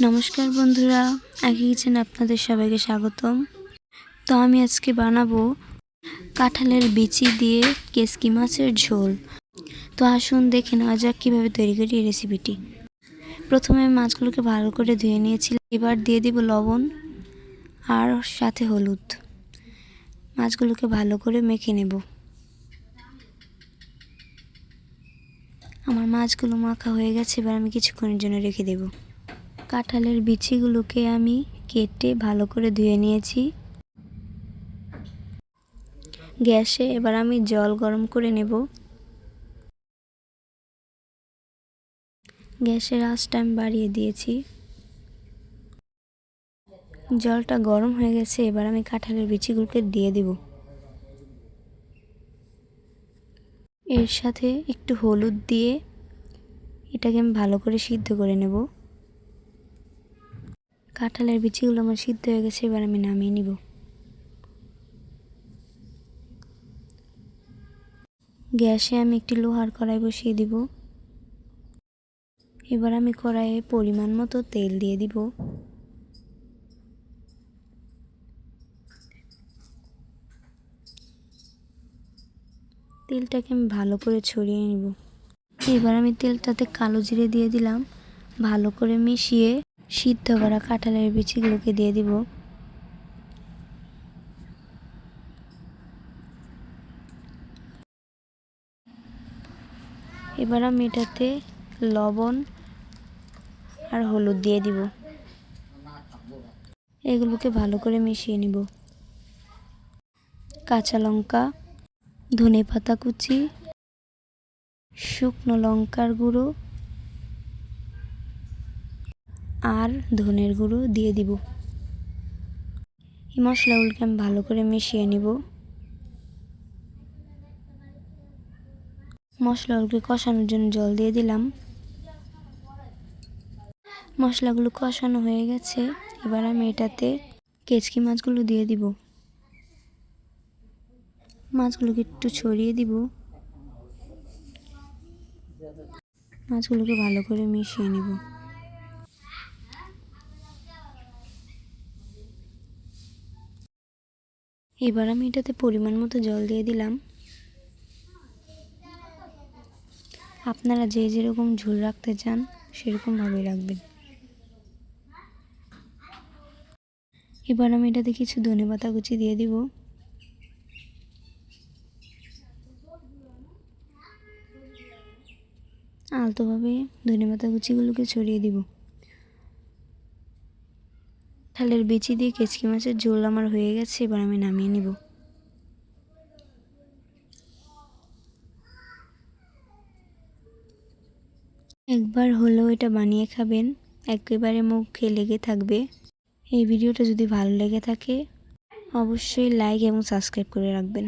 নমস্কার বন্ধুরা, আগে কিচেনে আপনাদের সবাইকে স্বাগতম। তো আমি আজকে বানাবো কাঁঠালের বিচি দিয়ে কেসকি মাছের ঝোল। তো আসুন দেখে নেওয়া যাক কীভাবে তৈরি করি এই রেসিপিটি। প্রথমে আমি মাছগুলোকে ভালো করে ধুয়ে নিয়েছিলাম। এবার দিয়ে দিব লবণ আর সাথে হলুদ। মাছগুলোকে ভালো করে মেখে নেব। আমার মাছগুলো মাখা হয়ে গেছে, এবার আমি কিছুক্ষণের জন্য রেখে দেব। কাঁঠালের বিচিগুলোকে আমি কেটে ভালো করে ধুয়ে নিয়েছি। গ্যাসে এবার আমি জল গরম করে নেব। গ্যাসের আঁচটা আমি বাড়িয়ে দিয়েছি। জলটা গরম হয়ে গেছে, এবার আমি কাঁঠালের বিচিগুলোকে দিয়ে দেব। এর সাথে একটু হলুদ দিয়ে এটাকে আমি ভালো করে সিদ্ধ করে নেব। কাঁঠালের বিচিগুলো আমার সিদ্ধ হয়ে গেছে, এবার আমি নামিয়ে নিব। গ্যাসে আমি একটি লোহার কড়াই বসিয়ে দিব। এবার আমি কড়াইয়ে পরিমাণ মতো তেল দিয়ে দিব। তেলটাকে আমি ভালো করে ছড়িয়ে নিব। এবার আমি তেলটাতে কালো জিরে দিয়ে দিলাম। ভালো করে মিশিয়ে সিদ্ধ করা কাঁঠালের বিচিগুলোকে দিয়ে দিব। এবার আমি এটাতে লবণ আর হলুদ দিয়ে দিব। এগুলোকে ভালো করে মিশিয়ে নিব। কাঁচা লঙ্কা, ধনেপাতা কুচি, শুকনো লঙ্কার গুঁড়ো আর ধনের গুঁড়ো দিয়ে দিব। এই মশলাগুলোকে আমি ভালো করে মিশিয়ে নিব। মশলাগুলোকে কষানোর জন্য জল দিয়ে দিলাম। মশলাগুলো কষানো হয়ে গেছে, এবার আমি এটাতে কেচকি মাছগুলো দিয়ে দিব। মাছগুলোকে একটু ছড়িয়ে দিব। মাছগুলোকে ভালো করে মিশিয়ে নিব। এবার আমি এটাতে পরিমাণ মতো জল দিয়ে দিলাম। আপনারা যে যেরকম ঝোল রাখতে চান সেরকমভাবেই রাখবেন। এবার আমি এটাতে কিছু ধনেপাতা কুচি দিয়ে দিব। আলতোভাবে ধনেপাতা কুচিগুলোকে ছড়িয়ে দিব। কাঁঠালের বিচি দিয়ে কেচকি মাছের ঝোল আমার হয়ে গেছে, এবার আমি নামিয়ে নিব। একবার হলেও এটা বানিয়ে খাবেন, একেবারে মুখে লেগে থাকবে। এই ভিডিওটা যদি ভালো লেগে থাকে অবশ্যই লাইক এবং সাবস্ক্রাইব করে রাখবেন।